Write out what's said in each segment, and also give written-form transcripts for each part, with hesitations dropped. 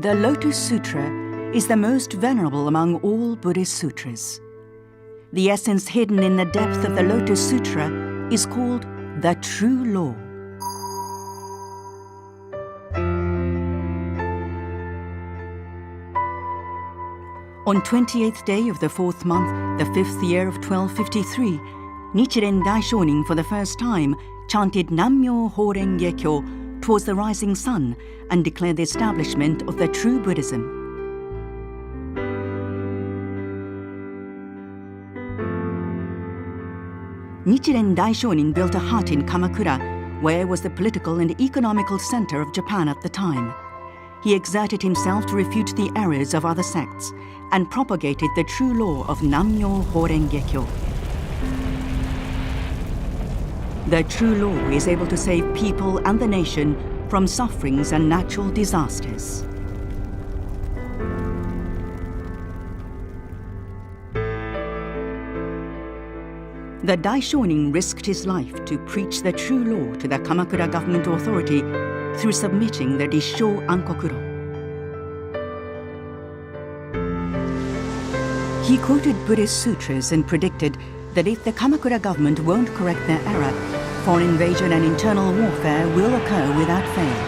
The Lotus Sutra is the most venerable among all Buddhist sutras. The essence hidden in the depth of the Lotus Sutra is called the True Law. On 28th day of the 4th month, the 5th year of 1253, Nichiren Daishonin for the first time chanted Nammyo Horen Gekyo towards the rising sun and declared the establishment of the true Buddhism. Nichiren Daishonin built a hut in Kamakura, where was the political and economical center of Japan at the time. He exerted himself to refute the errors of other sects and propagated the true law of Nammyo Horen Gekyo. The true law is able to save people and the nation from sufferings and natural disasters. The Daishonin risked his life to preach the true law to the Kamakura government authority through submitting the Rissho Ankokuron. He quoted Buddhist sutras and predicted that if the Kamakura government won't correct their error, foreign invasion and internal warfare will occur without fail.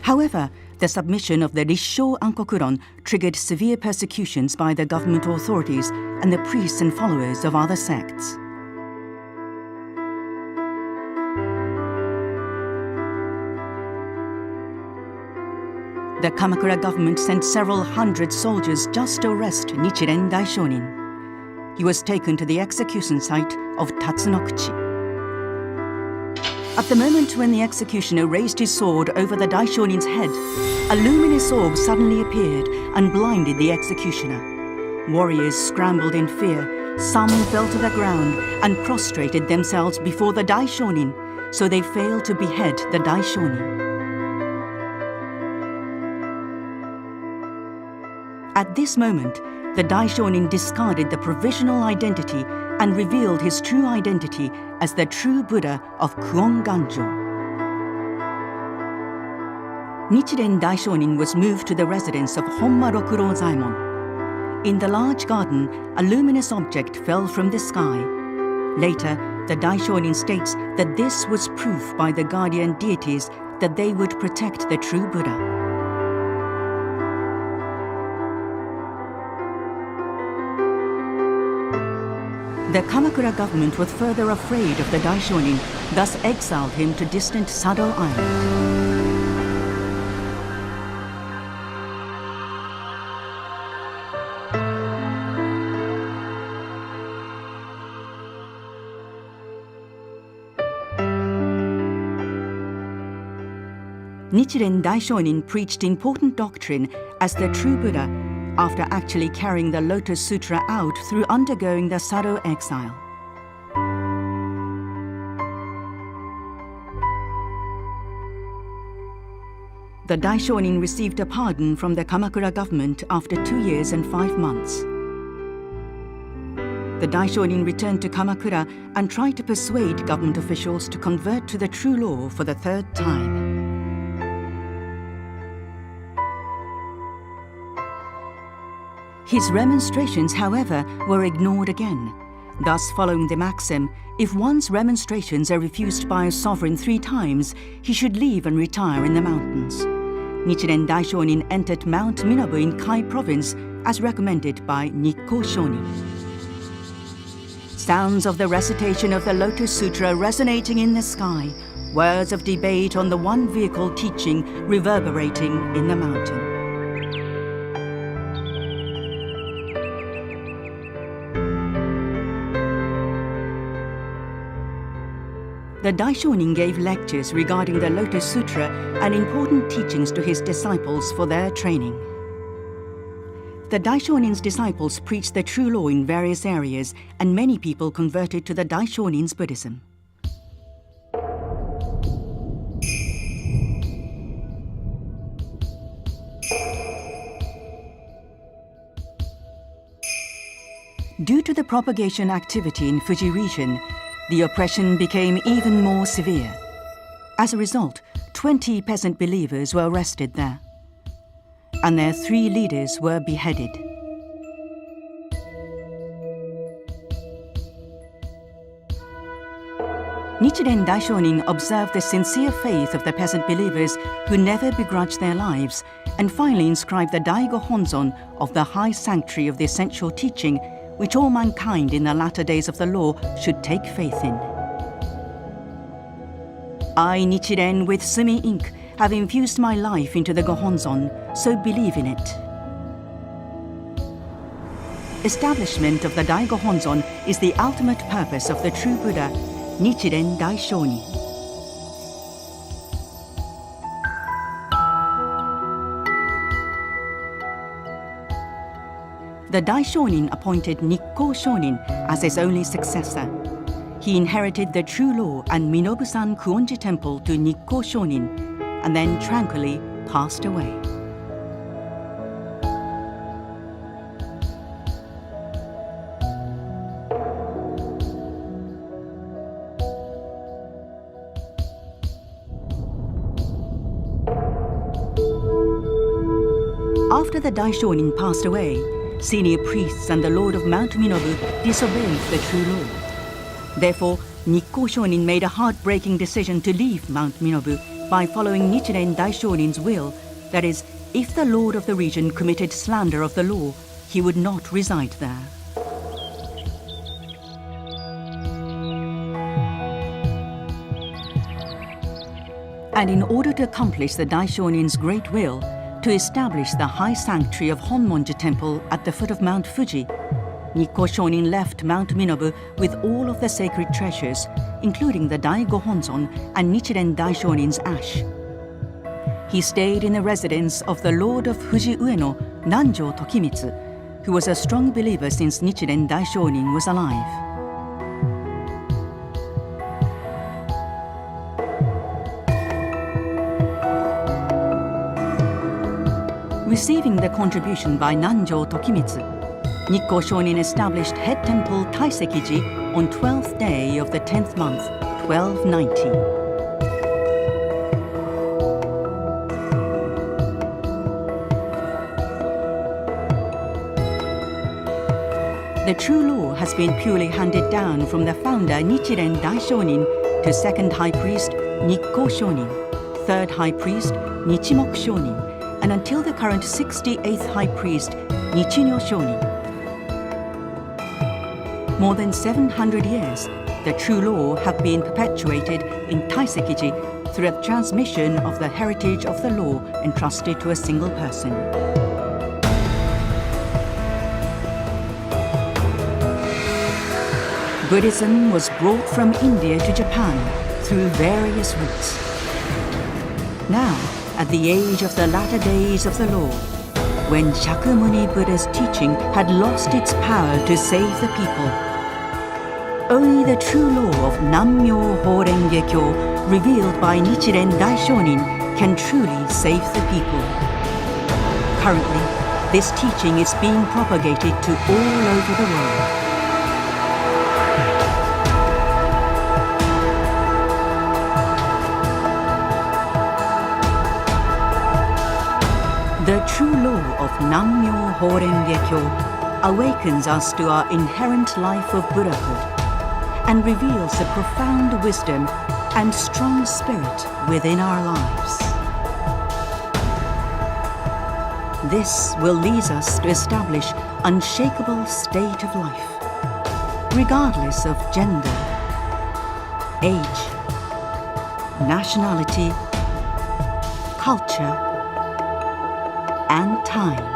However, the submission of the Rissho Ankokuron triggered severe persecutions by the government authorities and the priests and followers of other sects. The Kamakura government sent several hundred soldiers just to arrest Nichiren Daishonin. He was taken to the execution site of Tatsunokuchi. At the moment when the executioner raised his sword over the Daishonin's head, a luminous orb suddenly appeared and blinded the executioner. Warriors scrambled in fear. Some fell to the ground and prostrated themselves before the Daishonin, so they failed to behead the Daishonin. At this moment, the Daishonin discarded the provisional identity and revealed his true identity as the true Buddha of Kuon Ganjo. Nichiren Daishonin was moved to the residence of Honma Rokuro Zaimon. In the large garden, a luminous object fell from the sky. Later, the Daishonin states that this was proof by the guardian deities that they would protect the true Buddha. The Kamakura government was further afraid of the Daishonin, thus exiled him to distant Sado Island. Nichiren Daishonin preached important doctrine as the true Buddha after actually carrying the Lotus Sutra out through undergoing the Sado exile. The Daishonin received a pardon from the Kamakura government after 2 years and 5 months. The Daishonin returned to Kamakura and tried to persuade government officials to convert to the true law for the 3rd time. His remonstrations, however, were ignored again, thus following the maxim, if one's remonstrations are refused by a sovereign 3 times, he should leave and retire in the mountains. Nichiren Daishonin entered Mount Minabu in Kai province as recommended by Nikko Shonin. Sounds of the recitation of the Lotus Sutra resonating in the sky, words of debate on the one vehicle teaching reverberating in the mountain. The Daishonin gave lectures regarding the Lotus Sutra and important teachings to his disciples for their training. The Daishonin's disciples preached the true law in various areas, and many people converted to the Daishonin's Buddhism. Due to the propagation activity in Fuji region, the oppression became even more severe. As a result, 20 peasant believers were arrested there, and their 3 leaders were beheaded. Nichiren Daishonin observed the sincere faith of the peasant believers who never begrudged their lives, and finally inscribed the Daigo Honzon of the high sanctuary of the essential teaching which all mankind in the latter days of the law should take faith in. I, Nichiren, with Sumi ink, have infused my life into the Gohonzon, so believe in it. Establishment of the Daigo Honzon is the ultimate purpose of the true Buddha, Nichiren Daishonin. The Daishonin appointed Nikko Shonin as his only successor. He inherited the true law and Minobu-san Kuonji temple to Nikko Shonin, and then tranquilly passed away. After the Daishonin passed away, senior priests and the Lord of Mount Minobu disobeyed the true law. Therefore, Nikko Shonin made a heartbreaking decision to leave Mount Minobu by following Nichiren Daishonin's will, that is, if the lord of the region committed slander of the law, he would not reside there. And in order to accomplish the Daishonin's great will, to establish the high sanctuary of Honmonji Temple at the foot of Mount Fuji, Nikko Shonin left Mount Minobu with all of the sacred treasures, including the Daigo Honzon and Nichiren Daishonin's ash. He stayed in the residence of the Lord of Fuji Ueno, Nanjo Tokimitsu, who was a strong believer since Nichiren Daishonin was alive. Receiving the contribution by Nanjo Tokimitsu, Nikko Shonin established head temple Taisekiji on 12th day of the 10th month, 1290. The true law has been purely handed down from the founder Nichiren Daishonin to second high priest Nikko Shonin, third high priest Nichimoku Shonin, and until the current 68th high priest Nichinyo Shonin. More than 700 years, the true law have been perpetuated in Taisekiji through a transmission of the heritage of the law entrusted to a single person. Buddhism was brought from India to Japan through various routes. Now, at the age of the latter days of the law, when Shakyamuni Buddha's teaching had lost its power to save the people, only the true law of Nammyo Horenge Kyo, revealed by Nichiren Daishonin, can truly save the people. Currently, this teaching is being propagated to all over the world. The true law of Nammyo Horenge Kyo awakens us to our inherent life of Buddhahood and reveals the profound wisdom and strong spirit within our lives. This will lead us to establish unshakable state of life, regardless of gender, age, nationality, culture, and time.